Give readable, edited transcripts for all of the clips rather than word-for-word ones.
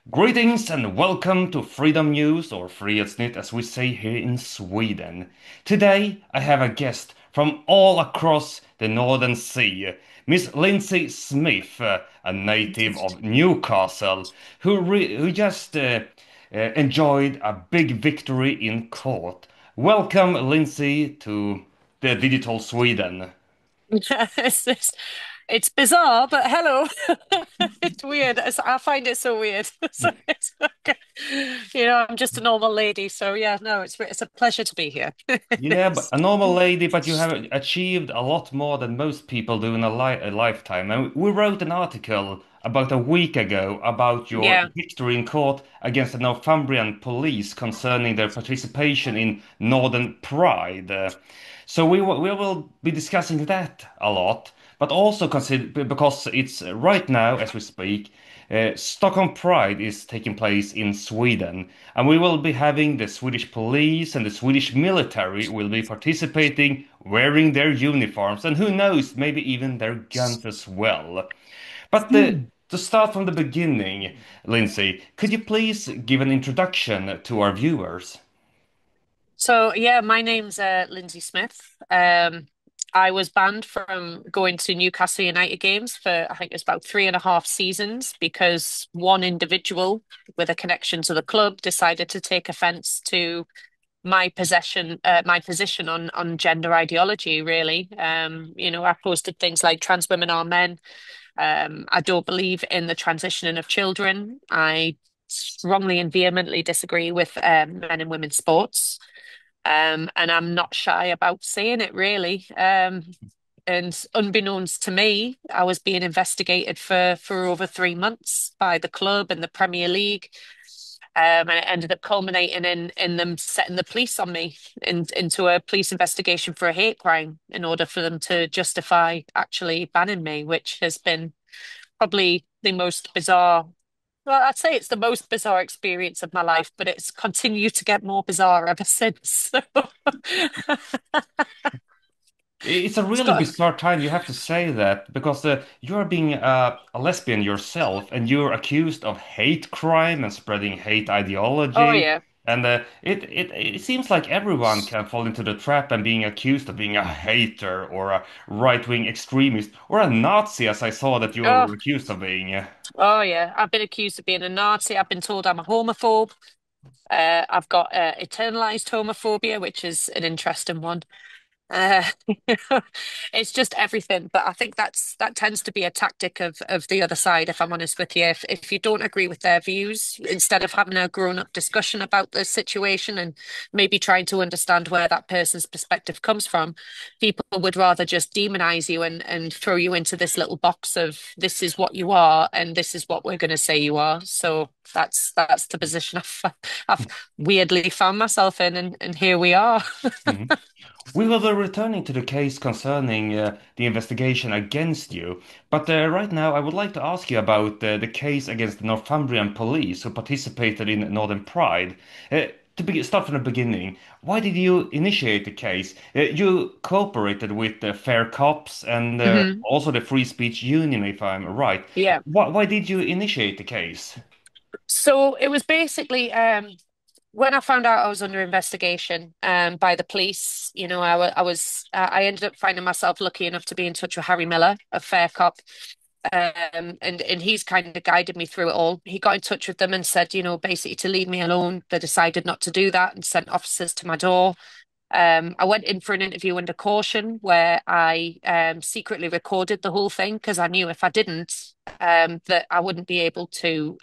Greetings and welcome to Freedom News, or FrihetsNytt as we say here in Sweden. Today I have a guest from all across the Northern Sea, Miss Lindsay Smith, a native of Newcastle, who just enjoyed a big victory in court. Welcome, Lindsay, to the digital Sweden. It's bizarre, but hello. It's weird. I find it so weird. So it's okay. I'm just a normal lady. So yeah, no, it's a pleasure to be here. Yeah, but a normal lady, but you have achieved a lot more than most people do in a lifetime. And we wrote an article about a week ago about your Yeah. victory in court against the Northumbrian Police concerning their participation in Northern Pride. So we will be discussing that a lot, but also consider because it's right now as we speak. Stockholm Pride is taking place in Sweden, and we will be having the Swedish police and the Swedish military will be participating wearing their uniforms, and who knows, maybe even their guns as well. But to start from the beginning, Lindsay, could you please give an introduction to our viewers? So yeah, my name's Lindsay Smith. I was banned from going to Newcastle United games for I think it's about 3.5 seasons because one individual with a connection to the club decided to take offence to my position on gender ideology, really. I posted things like trans women are men. I don't believe in the transitioning of children. I strongly and vehemently disagree with men and women's sports. And I'm not shy about saying it, really. And unbeknownst to me, I was being investigated for over 3 months by the club and the Premier League. And it ended up culminating in them setting the police on me into a police investigation for a hate crime in order for them to justify actually banning me, which has been probably the most bizarre. Well, I'd say it's the most bizarre experience of my life, but it's continued to get more bizarre ever since. So It's a it's really got, bizarre time, you have to say that, because you are being a lesbian yourself and you're accused of hate crime and spreading hate oh ideology. yeah. And it seems like everyone can fall into the trap and being accused of being a hater or a right-wing extremist or a Nazi, as I saw that you Oh, were accused of being. oh yeah. I've been accused of being a Nazi. I've been told I'm a homophobe. I've got internalized homophobia, which is an interesting one. Uh, it's just everything. But I think that tends to be a tactic of the other side, if I'm honest with you. If you don't agree with their views, instead of having a grown-up discussion about the situation and maybe trying to understand where that person's perspective comes from, people would rather just demonize you and throw you into this little box of this is what you are and this is what we're going to say you are. So that's the position I've weirdly found myself in, and here we are. Mhm. We will be returning to the case concerning the investigation against you, but right now I would like to ask you about the case against the Northumbrian police who participated in Northern Pride. Start from the beginning, why did you initiate the case? You cooperated with the Fair Cops and hmm also the Free Speech Union, if I'm right. Yeah. Why did you initiate the case? So it was basically when I found out I was under investigation by the police, I ended up finding myself lucky enough to be in touch with Harry Miller, a fair cop. And he's kind of guided me through it all. He got in touch with them and said, basically to leave me alone. They decided not to do that and sent officers to my door. I went in for an interview under caution where I secretly recorded the whole thing because I knew if I didn't, that I wouldn't be able to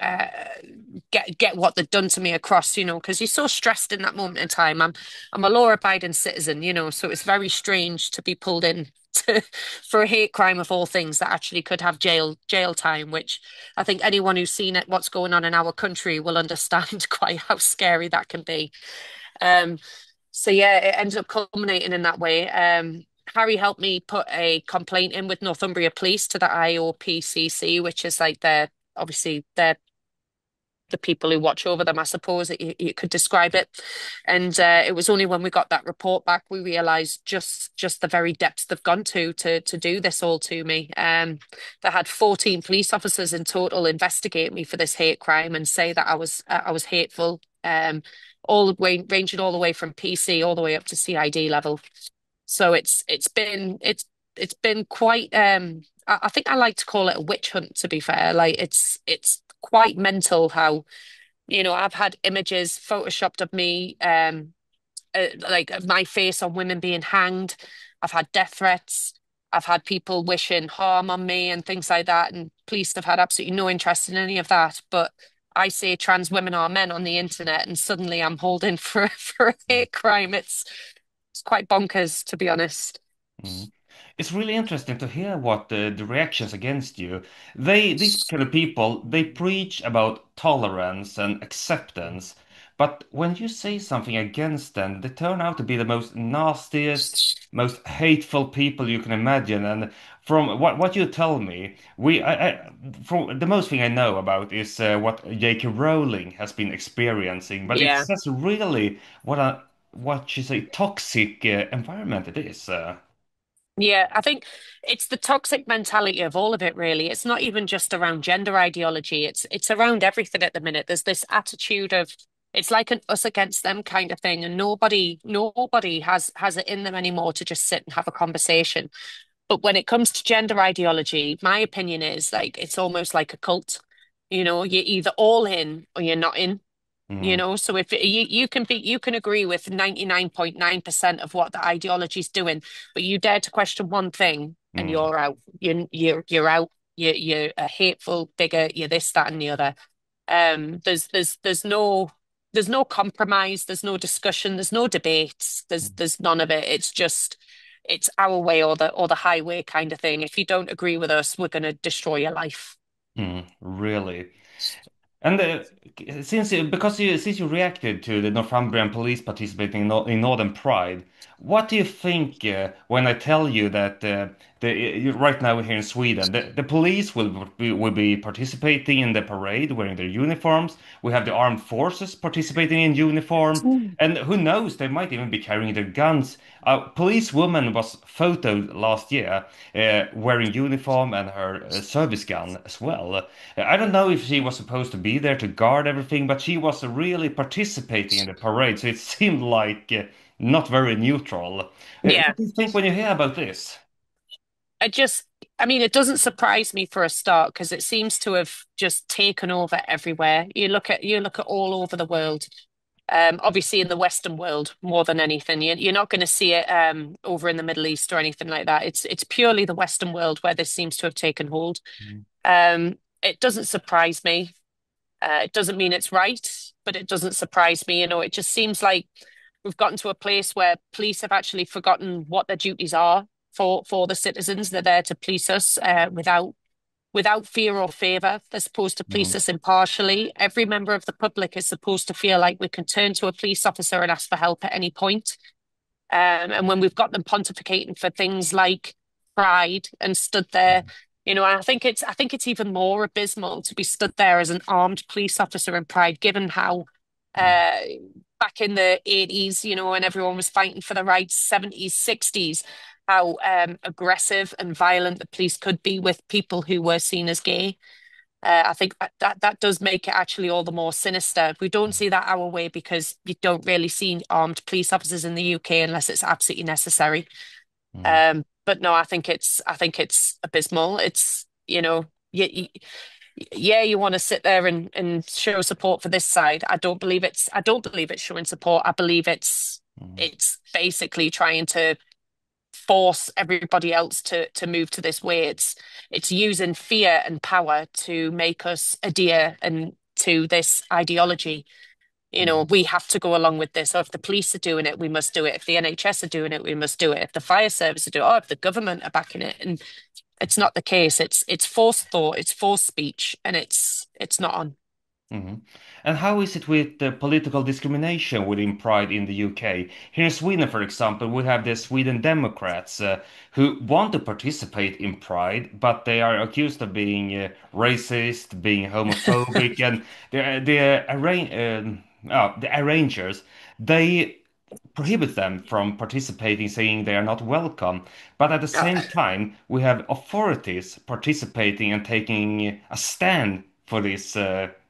get what they'd done to me across, because you're so stressed in that moment in time. I'm a law-abiding citizen, so it's very strange to be pulled in for a hate crime of all things that actually could have jail time, which I think anyone who's seen it, what's going on in our country will understand quite how scary that can be. Um, so yeah, it ended up culminating in that way. Harry helped me put a complaint in with Northumbria Police to the IOPCC, which is like their obviously their the people who watch over them, I suppose that you could describe it. And it was only when we got that report back we realised just the very depths they've gone to do this all to me. They had 14 police officers in total investigate me for this hate crime and say that I was hateful. All the way ranging all the way from PC all the way up to CID level. So it's been quite I think I like to call it a witch hunt, to be fair. Like it's quite mental how, I've had images photoshopped of me like of my face on women being hanged. I've had death threats. I've had people wishing harm on me and things like that. And police have had absolutely no interest in any of that. But I say trans women are men on the internet, and suddenly I'm holding for a hate crime. It's quite bonkers, to be honest. Mm. It's really interesting to hear what the reactions against you. These kind of people, they preach about tolerance and acceptance, but when you say something against them, they turn out to be the most nastiest, most hateful people you can imagine. And from what you tell me, from the most thing I know about is what J.K. Rowling has been experiencing, but it's Yeah. just really what she say toxic environment it is. Yeah, I think it's the toxic mentality of all of it, really. It's not even just around gender ideology. It's around everything at the minute. There's this attitude of it's like an us against them kind of thing, and nobody has it in them anymore to just sit and have a conversation. But when it comes to gender ideology, my opinion is like it's almost like a cult. You're either all in or you're not in. Mm, So if you can agree with 99.9% of what the ideology is doing, but you dare to question one thing and mm, you're out. You're out. You're a hateful bigot. You're this, that, and the other. There's no compromise. There's no discussion. There's no debates. There's none of it. It's our way or the highway kind of thing. If you don't agree with us, we're going to destroy your life. really. And since you reacted to the Northumbrian police participating in Northern Pride, what do you think when I tell you that right now here in Sweden, the police will be participating in the parade wearing their uniforms. We have the armed forces participating in uniform, Mm. and who knows, they might even be carrying their guns. A policewoman was photoed last year wearing uniform and her service gun as well. I don't know if she was supposed to be there to guard everything, but she was really participating in the parade, so it seemed like not very neutral. Yeah. What do you think when you hear about this? I just, I mean, it doesn't surprise me for a start because it seems to have just taken over everywhere. You look at all over the world. Obviously in the Western world more than anything. You're not going to see it over in the Middle East or anything like that. It's purely the Western world where this seems to have taken hold. It doesn't surprise me. It doesn't mean it's right, but it doesn't surprise me. It just seems like we've gotten to a place where police have actually forgotten what their duties are for the citizens. They're there to police us without fear or favor. They're supposed to police Mm, us impartially. Every member of the public is supposed to feel like we can turn to a police officer and ask for help at any point. And when we've got them pontificating for things like pride and stood there, I think it's even more abysmal to be stood there as an armed police officer in pride, given how mm, uh, back in the 80s, when everyone was fighting for the rights, 70s, 60s, how aggressive and violent the police could be with people who were seen as gay. I think that does make it actually all the more sinister. We don't see that our way because you don't really see armed police officers in the UK unless it's absolutely necessary. mm, But no, I think it's abysmal. It's yeah, you want to sit there and show support for this side. I don't believe it's showing support. I believe it's mm, it's basically trying to force everybody else to move to this way. It's using fear and power to make us adhere and to this ideology. mm, We have to go along with this. So if the police are doing it, we must do it. If the NHS are doing it, we must do it. If the fire service are doing it, or if the government are backing it. And it's not the case. It's forced thought, it's forced speech, and it's not on. Mhm. And how is it with the political discrimination within Pride in the UK? Here in Sweden, for example, we have the Sweden Democrats who want to participate in Pride, but they are accused of being racist, being homophobic, and the arrangers they prohibit them from participating, saying they are not welcome. But at the Uh, same time, we have authorities participating and taking a stand for this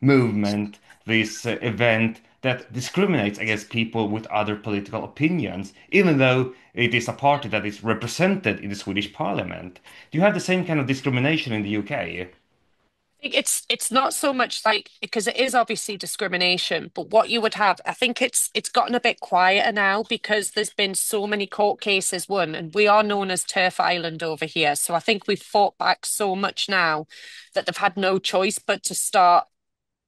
movement, this event that discriminates against people with other political opinions, even though it is a party that is represented in the Swedish parliament. Do you have the same kind of discrimination in the UK? think it's not so much like because it is obviously discrimination, but what you would have, I think it's gotten a bit quieter now because there's been so many court cases won, and we are known as Turf Island over here. So I think we've fought back so much now that they've had no choice but to start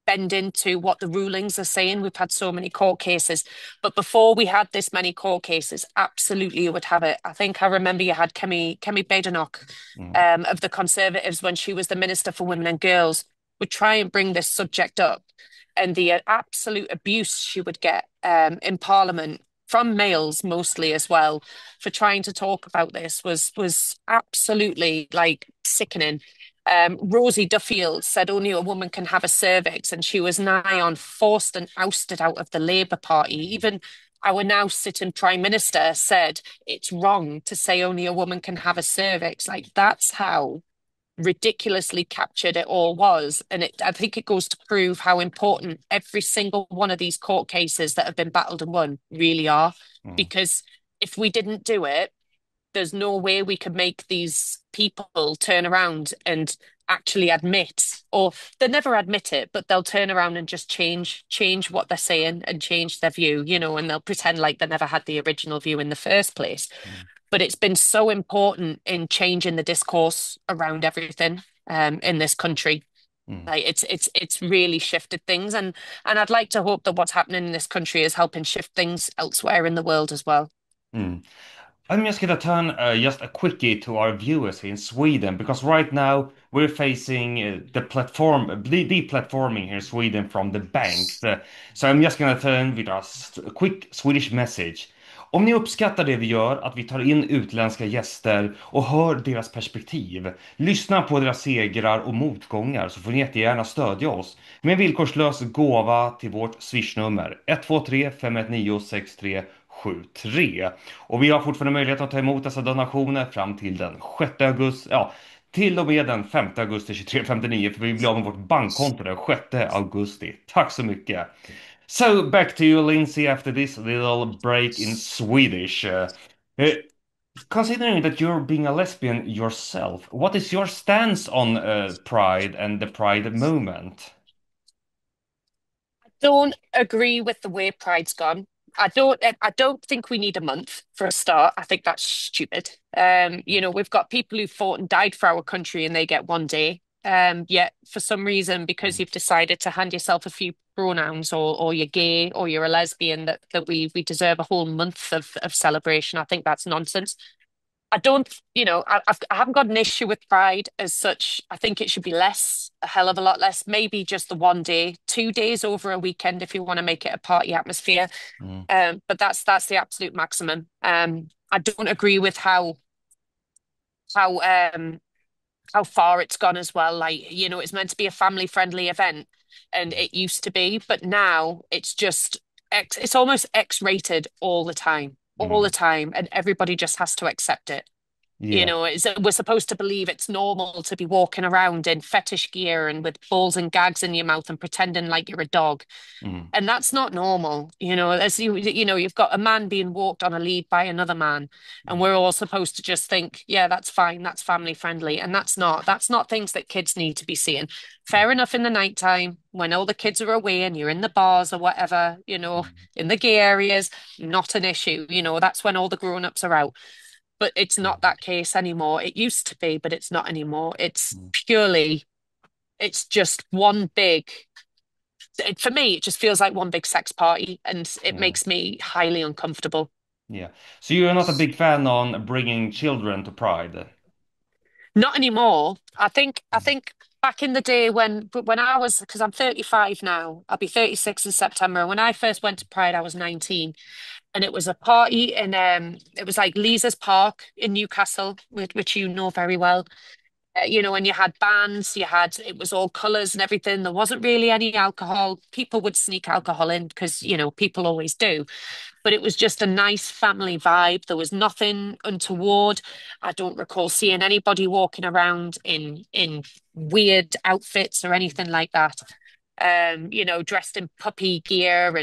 bend into what the rulings are saying. We've had so many court cases, but before we had this many court cases, absolutely you would have it. I think I remember you had Kemi Badenoch Mm, of the Conservatives when she was the Minister for Women and Girls would try and bring this subject up, and the absolute abuse she would get in Parliament from males mostly as well for trying to talk about this was absolutely like sickening. Rosie Duffield said only a woman can have a cervix, and she was nigh on forced and ousted out of the Labour Party. Even our now sitting Prime Minister said it's wrong to say only a woman can have a cervix. Like that's how ridiculously captured it all was. And I think it goes to prove how important every single one of these court cases that have been battled and won really are. mm, Because if we didn't do it, there's no way we could make these people turn around and actually admit, or they never admit it, but they'll turn around and just change what they're saying and change their view, and they'll pretend like they never had the original view in the first place. mm, But it's been so important in changing the discourse around everything in this country. mm, Like it's really shifted things, and I'd like to hope that what's happening in this country is helping shift things elsewhere in the world as well. mm. I'm just gonna turn just a quickie to our viewers here in Sweden because right now we're facing the deplatforming here in Sweden from the banks. Så I'm just gonna turn with a quick Swedish message. Om ni uppskattar det vi gör, att vi tar in utländska gäster och hör deras perspektiv, lyssna på deras segrar och motgångar så får ni jättegärna stödja oss med en villkorslös gåva till vårt swishnummer 123 519 6373. Och vi har fortfarande möjlighet att ta emot dessa donationer fram till den 6 augusti, ja, till och med den 5 augusti 23:59 för vi blir av med vårt bankkonto den 6 augusti. Tack så mycket. So back to you, Lindsay, after this little break in Swedish. Considering that you're being a lesbian yourself, what is your stance on Pride and the Pride movement? Don't agree with the way Pride's gone. I don't think we need a month for a start. I think that's stupid. We've got people who fought and died for our country and they get 1 day. Yet for some reason, because you've decided to hand yourself a few pronouns or you're gay or you're a lesbian, that we deserve a whole month of celebration. I think that's nonsense. I don't, I haven't got an issue with Pride as such. I think it should be less, a hell of a lot less. Maybe just the 1 day, 2 days over a weekend if you want to make it a party atmosphere. Mm, But that's the absolute maximum. I don't agree with how um how far it's gone as well. Like, it's meant to be a family friendly event, and it used to be, but now it's just it's almost X-rated all the mm, time, and everybody just has to accept it. yeah. We're supposed to believe it's normal to be walking around in fetish gear and with balls and gags in your mouth and pretending like you're a dog. Mm, And that's not normal. You've got a man being walked on a lead by another man, and mm, we're all supposed to just think, yeah, that's fine, that's family friendly. And that's not things that kids need to be seeing. Fair enough in the nighttime when all the kids are away and you're in the bars or whatever, mm, in the gay areas, not an issue. That's when all the grown-ups are out. But it's not that case anymore. It used to be, but it's not anymore. mm, It's just one big, for me, it just feels like one big sex party, and it yeah. makes me highly uncomfortable. Yeah. So you're not a big fan on bringing children to Pride? Not anymore. I think back in the day when I was, because I'm 35 now, I'll be 36 in September. And when I first went to Pride, I was 19, and it was a party, and it was like Lisa's Park in Newcastle, which you know very well. And you had bands, it was all colours and everything. There wasn't really any alcohol. People would sneak alcohol in because, people always do. But it was just a nice family vibe. There was nothing untoward. I don't recall seeing anybody walking around in weird outfits or anything like that. Dressed in puppy gear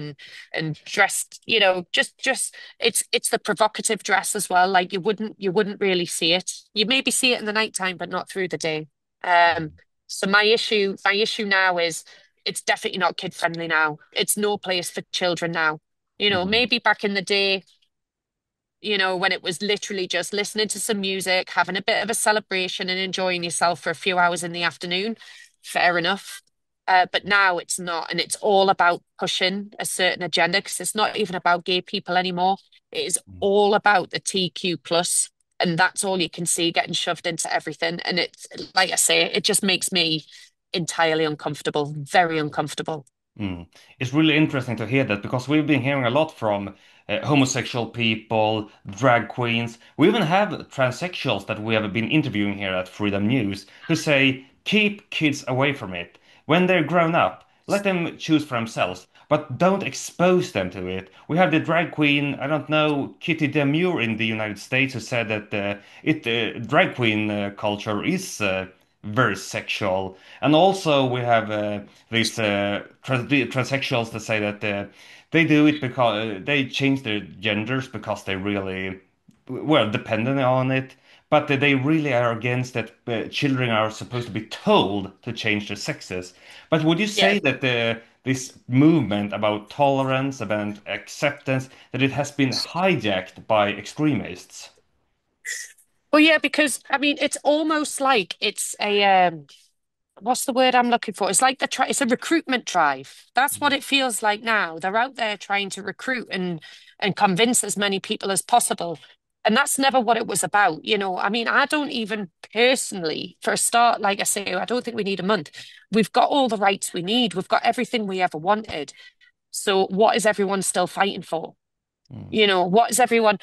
and dressed, just it's the provocative dress as well. Like you wouldn't really see it. You maybe see it in the nighttime, but not through the day. Um, so my issue now is it's definitely not kid friendly now. It's no place for children now. Mhm. Maybe back in the day, when it was literally just listening to some music, having a bit of a celebration and enjoying yourself for a few hours in the afternoon, fair enough. But now it's not, and it's all about pushing a certain agenda because it's not even about gay people anymore. It is all about the TQ plus, and that's all you can see getting shoved into everything. And it's like I say, it just makes me entirely uncomfortable, very uncomfortable. Mm. It's really interesting to hear that because we've been hearing a lot from homosexual people, drag queens. We even have transsexuals that we have been interviewing here at Freedom News who say, keep kids away from it. When they're grown up, let them choose for themselves, but don't expose them to it. We have the drag queen, I don't know, Kitty Demure in the United States who said that drag queen culture is very sexual. And also we have the transsexuals that say that they do it because they change their genders because they really, well, dependent on it. But they really are against that children are supposed to be told to change their sexes. But would you Yeah. say that this movement about tolerance, about acceptance, that it has been hijacked by extremists? Well, yeah, because I mean, it's almost like it's a what's the word I'm looking for? It's like it's a recruitment drive. That's what it feels like now. They're out there trying to recruit and convince as many people as possible. And that's never what it was about. I mean, I don't even personally, for a start, like I say, I don't think we need a month. We've got all the rights we need. We've got everything we ever wanted. So what is everyone still fighting for? Mm. What is everyone?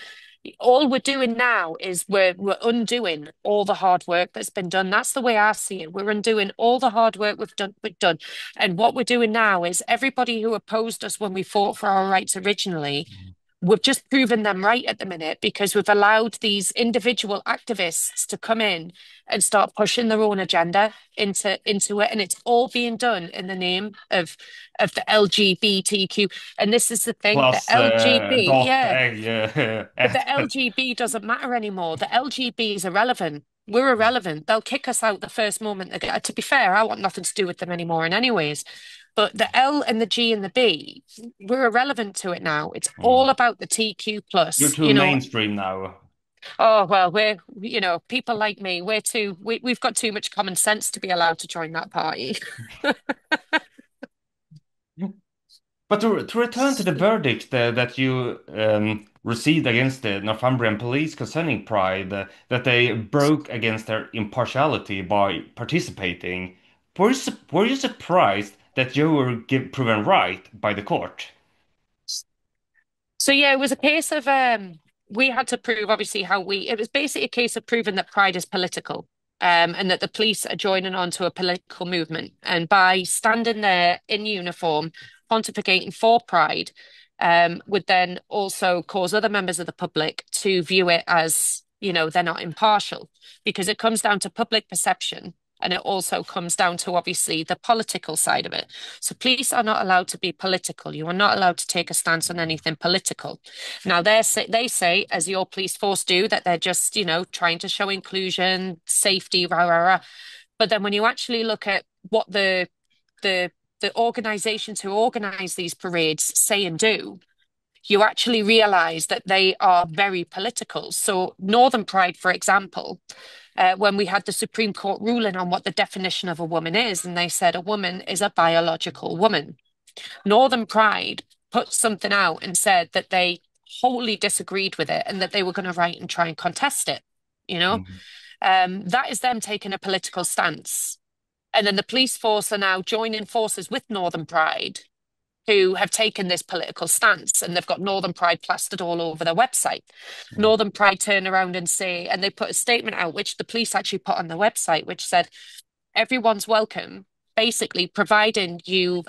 All we're doing now is we're undoing all the hard work that's been done. That's the way I see it. We're undoing all the hard work we've done. And what we're doing now is everybody who opposed us when we fought for our rights originally, we've just proven them right at the minute because we've allowed these individual activists to come in and start pushing their own agenda into it. And it's all being done in the name of the LGBTQ. And this is the thing, the Plus, LGB, dot yeah. But the at LGB doesn't matter anymore. The LGB is irrelevant. We're irrelevant. They'll kick us out the first moment they get. To be fair, I want nothing to do with them anymore in anyways. But the L and the G and the B, we're irrelevant to it now. It's all Mm. about the TQ You're plus. too mainstream now. Oh well, people like me, we've got too much common sense to be allowed to join that party. But to return to the verdict that you received against the Northumbrian police concerning Pride, that they broke against their impartiality by participating, were you surprised that you were proven right by the court? So yeah, it was a case of we had to prove obviously it was basically a case of proving that pride is political. And that the police are joining on to a political movement. And by standing there in uniform, pontificating for pride, would then also cause other members of the public to view it as, they're not impartial because it comes down to public perception. And it also comes down to obviously the political side of it. So police are not allowed to be political. You are not allowed to take a stance on anything political. Now they say, as your police force do, that they're just, trying to show inclusion, safety, rah, rah, rah. But then when you actually look at what the the organizations who organize these parades say and do, you actually realize that they are very political. So Northern Pride, for example, when we had the Supreme Court ruling on what the definition of a woman is, and they said a woman is a biological woman. Northern Pride put something out and said that they wholly disagreed with it and that they were going to write and try and contest it. You know, Mhm. that is them taking a political stance. And then the police force are now joining forces with Northern Pride, who have taken this political stance, and they've got Northern Pride plastered all over their website. Mm. Northern Pride turn around and say, and they put a statement out, which the police actually put on their website, which said, everyone's welcome, basically, providing you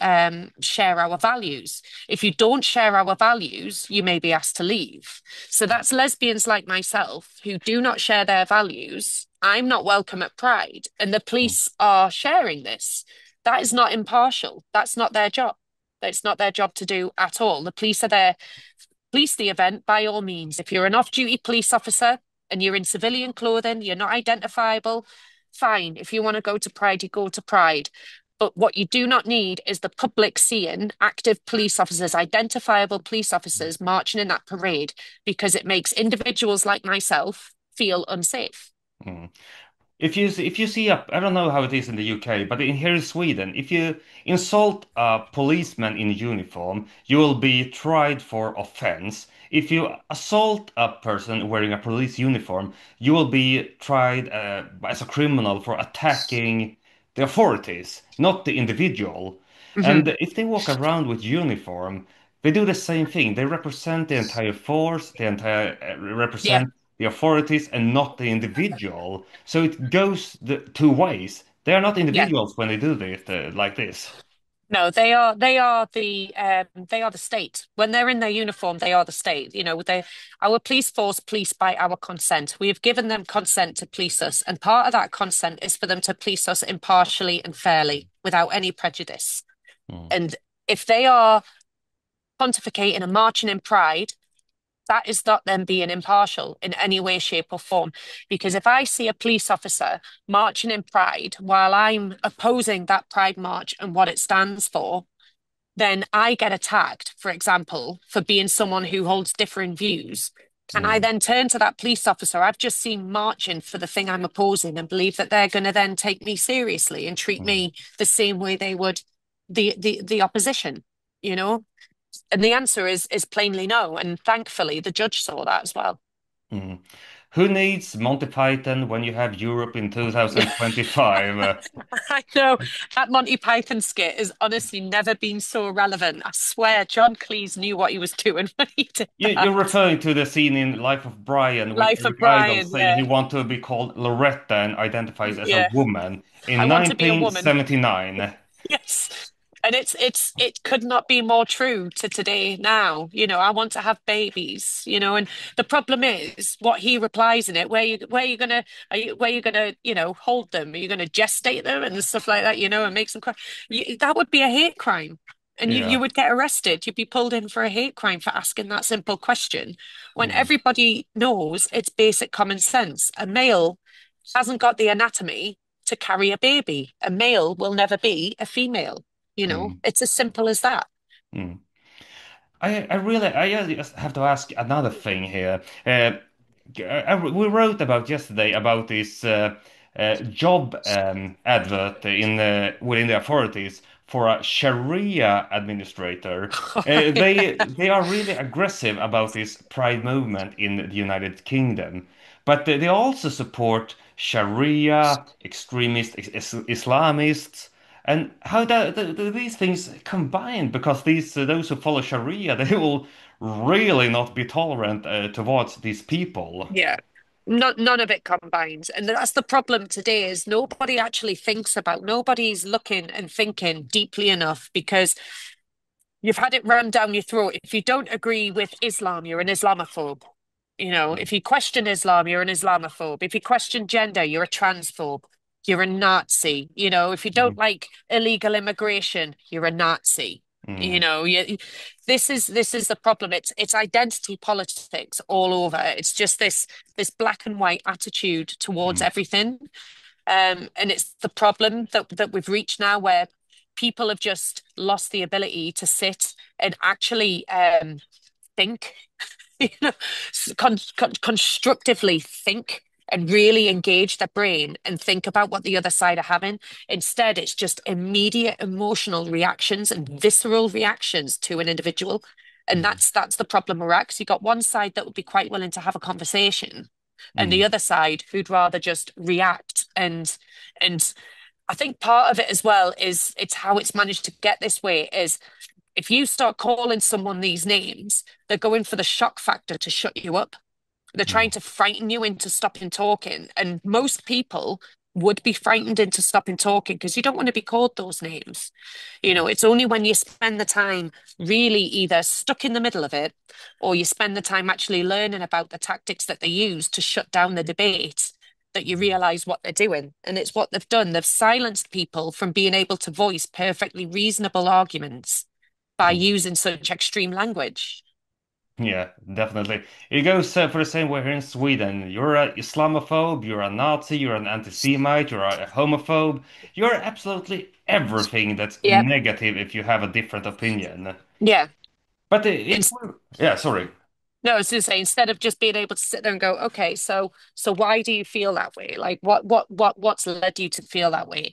share our values. If you don't share our values, you may be asked to leave. So that's lesbians like myself who do not share their values. I'm not welcome at Pride, and the Mm. police are sharing this. That is not impartial. That's not their job. It's not their job to do at all. The police are there. Police the event by all means. If you're an off-duty police officer and you're in civilian clothing, you're not identifiable, fine. If you want to go to Pride, you go to Pride. But what you do not need is the public seeing active police officers, identifiable police officers marching in that parade, because it makes individuals like myself feel unsafe. Mm. If you see I don't know how it is in the UK, but here in Sweden, if you insult a policeman in uniform, you will be tried for offense. If you assault a person wearing a police uniform, you will be tried as a criminal for attacking the authorities, not the individual. Hmm. And if they walk around with uniform, they do the same thing. They represent the entire force, the entire Yeah, represent the authorities and not the individual. So it goes the two ways. They are not yeah. individuals when they do this like this. No, they are the state. When they're in their uniform, they are the state. Our police force police by our consent. We have given them consent to police us, and part of that consent is for them to police us impartially and fairly, without any prejudice. Mm, And if they are pontificating and marching in pride, that is not them being impartial in any way, shape, or form. Because if I see a police officer marching in pride while I'm opposing that pride march and what it stands for, then I get attacked, for example, for being someone who holds differing views. Can I mm, then turn to that police officer I've just seen marching for the thing I'm opposing and believe that they're going to then take me seriously and treat mm, me the same way they would the opposition, you know? And the answer is plainly no. And thankfully, the judge saw that as well. mm. Who needs Monty Python when you have Europe in 2025? I know that Monty Python skit has honestly never been so relevant. I swear, John Cleese knew what he was doing when he did You're that. referring to the scene in Life of Brian with Life of Eric Idle Brian, saying yeah. he wants to be called Loretta and identifies as a Yeah. woman I in want to be a woman. 1979. Yes. And it could not be more true to today now. I want to have babies, and the problem is what he replies in it, where you gonna where you gonna, hold them? Are you gonna gestate them and stuff like that, and make them cry? That would be a hate crime. And you Yeah. would get arrested. You'd be pulled in for a hate crime for asking that simple question when Mm, everybody knows it's basic common sense. A male hasn't got the anatomy to carry a baby. A male will never be a female. mm, It's as simple as that. mm. I just have to ask another thing here. We wrote about yesterday about this job advert within the authorities for a Sharia administrator. They are really aggressive about this pride movement in the United Kingdom, but they also support Sharia extremist Islamists. And how do these things combine? Because those who follow Sharia, they will really not be tolerant towards these people. Yeah. None of it combines. And that's the problem today is nobody's looking and thinking deeply enough because you've had it rammed down your throat. If you don't agree with Islam, you're an Islamophobe. If you question Islam, you're an Islamophobe. If you question gender, you're a transphobe. You're a Nazi. If you don't Mm, like illegal immigration, you're a Nazi. mm, This is the problem. It's identity politics all over. It's just this black and white attitude towards mm, everything. And it's the problem that we've reached now where people have just lost the ability to sit and actually think, you know, constructively think and really engage their brain and think about what the other side are having. Instead, it's just immediate emotional reactions and visceral reactions to an individual. And mm, that's the problem we're at, 'cause you've got one side that would be quite willing to have a conversation and the mm, other side who'd rather just react and I think part of it as well is it's how it's managed to get this way is if you start calling someone these names, they're going for the shock factor to shut you up. They're trying Mm. to frighten you into stopping talking. And most people would be frightened into stopping talking because you don't want to be called those names. It's only when you spend the time really either stuck in the middle of it or you spend the time actually learning about the tactics that they use to shut down the debate that you realize what they're doing. And it's what they've done. They've silenced people from being able to voice perfectly reasonable arguments by Mm. using such extreme language. Yeah, definitely. It goes for the same way here in Sweden. You're a Islamophobe, you're a Nazi, you're an anti-Semite, you're a homophobe. You're absolutely everything that's Yeah. negative if you have a different opinion. Yeah. But yeah, sorry. No, I was just saying, instead of just being able to sit there and go, okay, so why do you feel that way? Like what's led you to feel that way?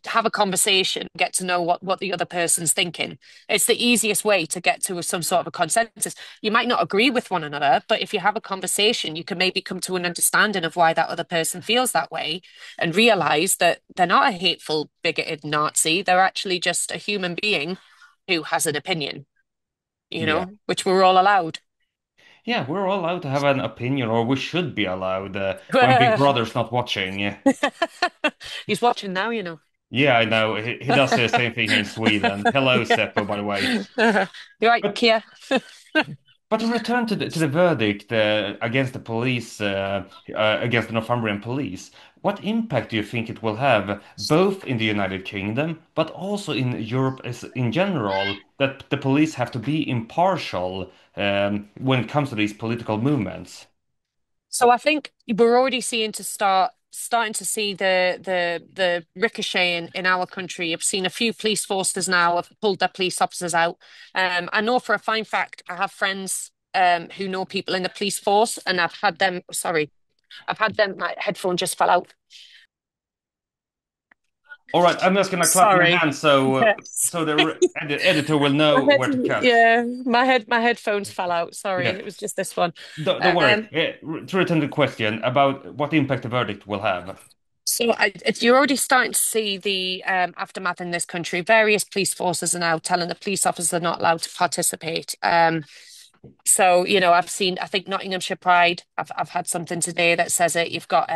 Have a conversation, get to know what the other person's thinking. It's the easiest way to get to some sort of a consensus. You might not agree with one another, but if you have a conversation, you can maybe come to an understanding of why that other person feels that way and realize that they're not a hateful, bigoted Nazi. They're actually just a human being who has an opinion, Yeah. which we're all allowed. Yeah, we're all allowed to have an opinion, or we should be allowed when Big Brother's not watching. He's watching now. Yeah, I know. He does the same thing here in Sweden. Hello, Seppo, by the way. You're right, But Kia. But to return to the verdict against the police, against the Northumbrian police, what impact do you think it will have, both in the United Kingdom, but also in Europe as in general, that the police have to be impartial when it comes to these political movements? So I think we're already starting to see the ricochet in our country. I've seen a few police forces now have pulled their police officers out. I know for a fine fact, I have friends who know people in the police force, and I've had them. Sorry, I've had them. My headphone just fell out. All right, I'm just gonna clap my Sorry. hands so Yes. the editor will know My head, where to cut. yeah, my headphones fell out. Sorry, Yeah, it was just this one. don't worry. Um, To return to the question about what impact the verdict will have. you're already starting to see the aftermath in this country. Various police forces are now telling the police officers they're not allowed to participate. So I've seen. I think Nottinghamshire Pride. I've had something today that says it. You've got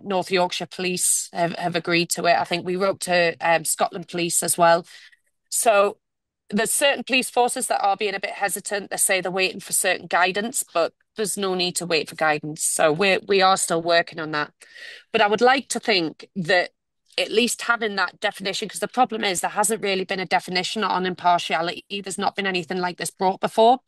North Yorkshire Police have agreed to it. I think we wrote to Scotland Police as well. So there's certain police forces that are being a bit hesitant. They say they're waiting for certain guidance, but there's no need to wait for guidance. So we are still working on that. But I would like to think that at least having that definition, because the problem is there hasn't really been a definition on impartiality. There's not been anything like this brought before.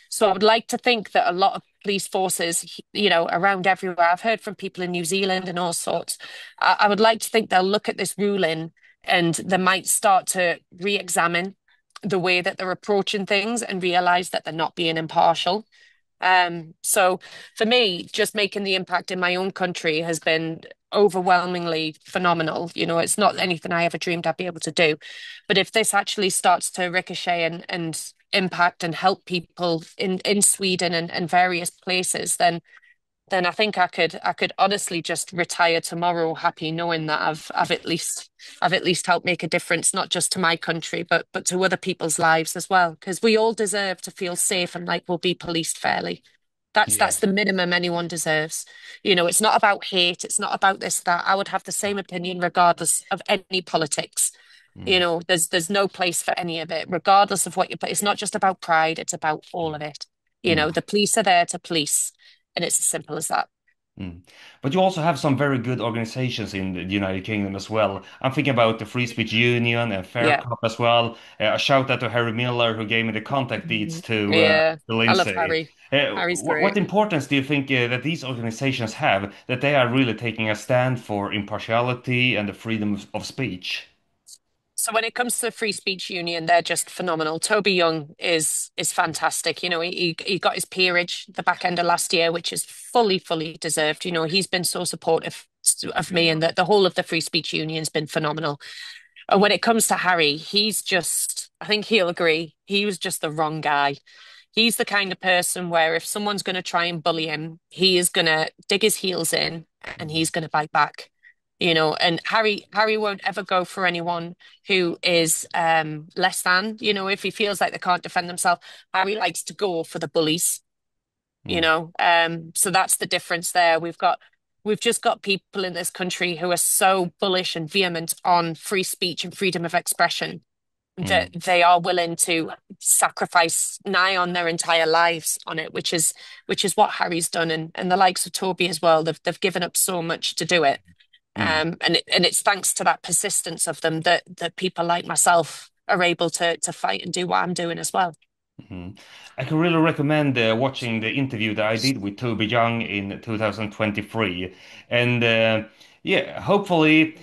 So I would like to think that a lot of police forces, around everywhere, I've heard from people in New Zealand and all sorts. I would like to think they'll look at this ruling and they might start to re-examine the way that they're approaching things and realize that they're not being impartial. So for me, just making the impact in my own country has been overwhelmingly phenomenal. It's not anything I ever dreamed I'd be able to do. But if this actually starts to ricochet and impact and help people in Sweden and various places, then I think I could honestly just retire tomorrow happy knowing that I've at least helped make a difference, not just to my country, but to other people's lives as well. Because we all deserve to feel safe and like we'll be policed fairly. That's Yeah. the minimum anyone deserves. It's not about hate, it's not about this, that. I would have the same opinion regardless of any politics. Mm. There's no place for any of it, regardless of what you put. It's not just about pride, it's about all of it. Mm. The police are there to police, and it's as simple as that. Mm. But you also have some very good organizations in the United Kingdom as well. I'm thinking about the Free Speech Union and Fair Yeah. Cop as well. A shout out to Harry Miller who gave me the contact deeds Mhm. Yeah. to I love Lindsay. Harry. Harry's What great. importance do you think that these organizations have that they are really taking a stand for impartiality and the freedom of speech? So when it comes to the Free Speech Union, they're just phenomenal. Toby Young is fantastic. He got his peerage the back end of last year, which is fully deserved. He's been so supportive of me, and the whole of the Free Speech Union's been phenomenal. And when it comes to Harry, I think he'll agree, he was just the wrong guy. He's the kind of person where if someone's going to try and bully him, he is going to dig his heels in and he's going to bite back. And Harry won't ever go for anyone who is less than, if he feels like they can't defend themselves. Harry likes to go for the bullies, Mm, so that's the difference there. We've just got people in this country who are so bullish and vehement on free speech and freedom of expression that mm, they are willing to sacrifice nigh on their entire lives on it, which is what Harry's done, and the likes of Toby as well. They've given up so much to do it. mm. And it's thanks to that persistence of them that people like myself are able to fight and do what I'm doing as well. Mhm. I can really recommend watching the interview that I did with Toby Young in 2023. And yeah, hopefully,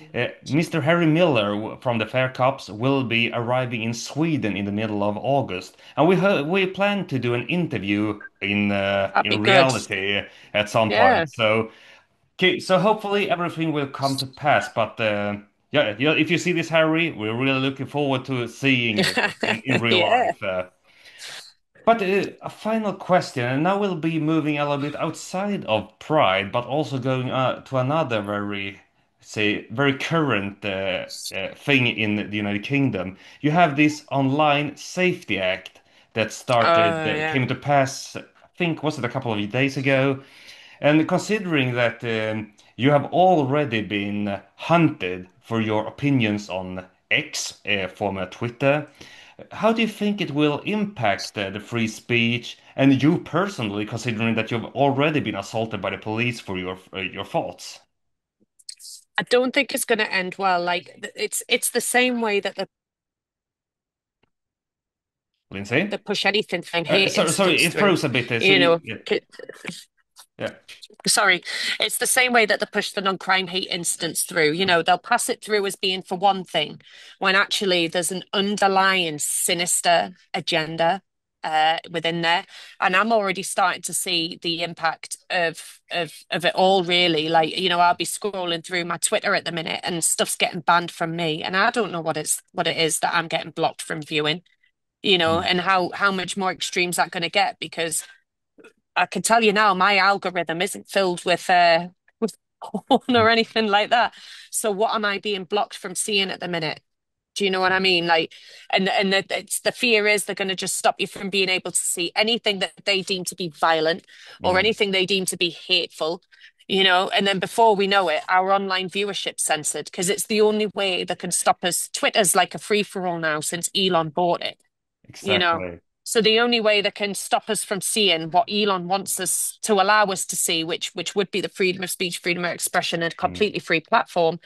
Mr. Harry Miller from the Fair Cops will be arriving in Sweden in the middle of August. And we plan to do an interview That'd be in good. reality at some Yeah. point. So, okay, so hopefully everything will come to pass. But yeah, yeah, if you see this, Harry, we're really looking forward to seeing it in real Yeah. life. But a final question, and now we'll be moving a little bit outside of Pride, but also going to another very current thing in the United Kingdom. You have this Online Safety Act that Oh, yeah. came to pass, I think, was it a couple of days ago? And considering that you have already been hunted for your opinions on X, former Twitter, how do you think it will impact the free speech and you personally, considering that you've already been assaulted by the police for your thoughts? I don't think it's going to end well. Like it's the same way that Lindsay? the push anything thing hate Sorry, instance it through. froze a bit. You know, Yeah, c- yeah. sorry, it's the same way that they push the non-crime hate instance through. They'll pass it through as being for one thing, when actually there's an underlying sinister agenda within there. And I'm already starting to see the impact of it all, really. Like, I'll be scrolling through my Twitter at the minute and stuff's getting banned from me. And I don't know what it is that I'm getting blocked from viewing, Mm, and how much more extreme's that going to get? Because I can tell you now, my algorithm isn't filled with porn or anything like that. So what am I being blocked from seeing at the minute? Do you know what I mean? Like, and it's the fear is they're going to just stop you from being able to see anything that they deem to be violent or mm, anything they deem to be hateful. And then before we know it, our online viewership's censored because it's the only way that can stop us. Twitter's like a free for all now since Elon bought it you know. exactly. So the only way that can stop us from seeing what Elon wants us to allow us to see, which would be the freedom of speech, freedom of expression, and a Mm, completely free platform,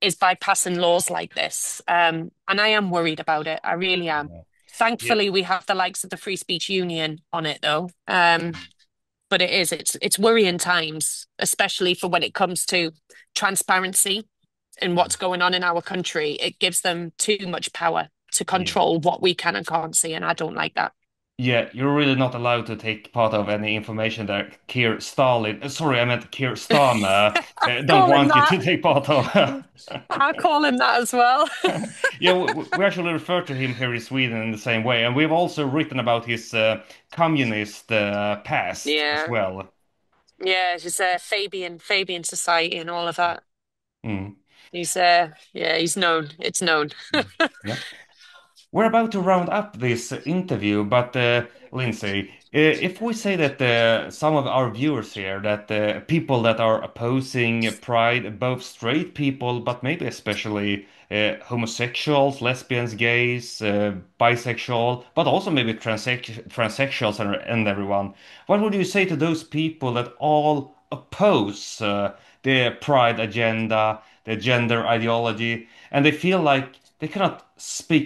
is by passing laws like this. And I am worried about it. I really am. yeah. Yeah. Thankfully, we have the likes of the Free Speech Union on it, though. But it's worrying times, especially for when it comes to transparency and what's going on in our country. It gives them too much power to Yeah. control what we can and can't see, and I don't like that. Yeah, you're really not allowed to take part of any information that Keir Stalin, sorry, I meant Keir Starmer, don't Call him want you that. to take part of. I call him that as well. Yeah, we actually refer to him here in Sweden in the same way, and we've also written about his communist past as Yeah, well. yeah, it's Fabian Society and all of that. Mm. He's known. It's known. Yeah. We're about to round up this interview, but Lindsay, if we say that some of our viewers here, that people that are opposing Pride, both straight people, but maybe especially homosexuals, lesbians, gays, bisexual, but also maybe transsexuals and everyone, what would you say to those people that all oppose the Pride agenda, the gender ideology, and they feel like they cannot speak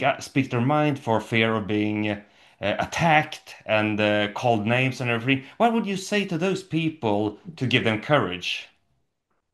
their mind for fear of being attacked and called names and everything. What would you say to those people to give them courage?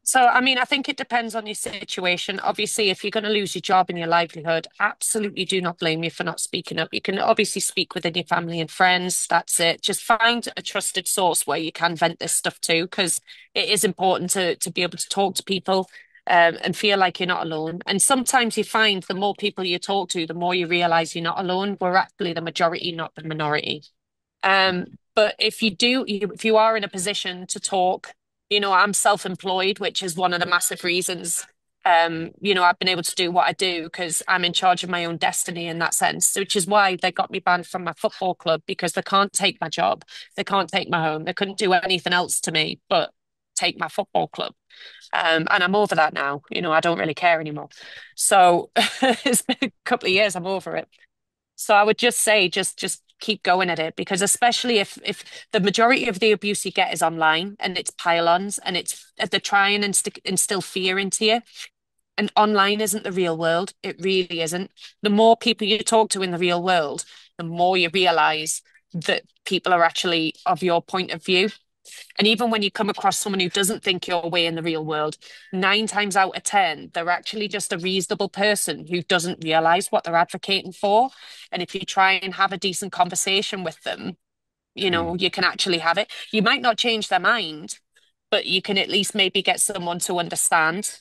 So, I mean, I think it depends on your situation. Obviously, if you're going to lose your job and your livelihood, absolutely do not blame you for not speaking up. You can obviously speak within your family and friends. That's it. Just find a trusted source where you can vent this stuff to, because it is important to be able to talk to people and feel like you're not alone. And sometimes you find the more people you talk to, the more you realize you're not alone. We're actually the majority, not the minority. But if you are in a position to talk, I'm self-employed, which is one of the massive reasons. I've been able to do what I do because I'm in charge of my own destiny in that sense, which is why they got me banned from my football club because they can't take my job, they can't take my home, they couldn't do anything else to me but take my football club. And I'm over that now. I don't really care anymore. So it's been a couple of years, I'm over it. So I would just say, just keep going at it because especially if the majority of the abuse you get is online and it's pile-ons and it's they're trying and instill fear into you. And online isn't the real world. It really isn't. The more people you talk to in the real world, the more you realize that people are actually of your point of view. And even when you come across someone who doesn't think your way in the real world, 9 times out of 10, they're actually just a reasonable person who doesn't realize what they're advocating for. And if you try and have a decent conversation with them, Mm. you can actually have it. You might not change their mind, but you can at least maybe get someone to understand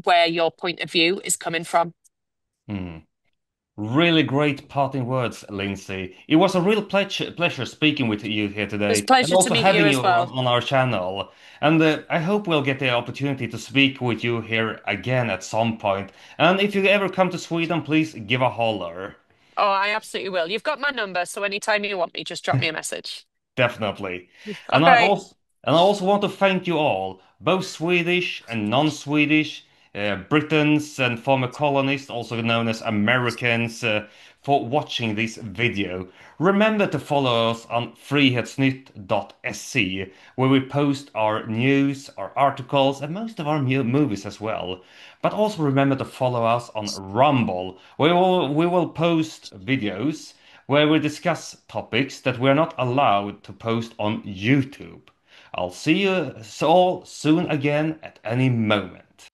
where your point of view is coming from. Mm. Really great parting words, Lindsay. It was a real pleasure speaking with you here It's a today and pleasure to also meet you having you as well. on our channel. And I hope we'll get the opportunity to speak with you here again at some point. And if you ever come to Sweden, please give a holler. Oh, I absolutely will. You've got my number, so anytime you want me, just drop me a message. Definitely. All And I right. also and I also want to thank you all, both Swedish and non-Swedish, Britons and former colonists, also known as Americans, for watching this video. Remember to follow us on frihetsnytt.se, where we post our news, our articles, and most of our movies as well. But also remember to follow us on Rumble, where we will post videos where we discuss topics that we're not allowed to post on YouTube. I'll see you all soon again at any moment.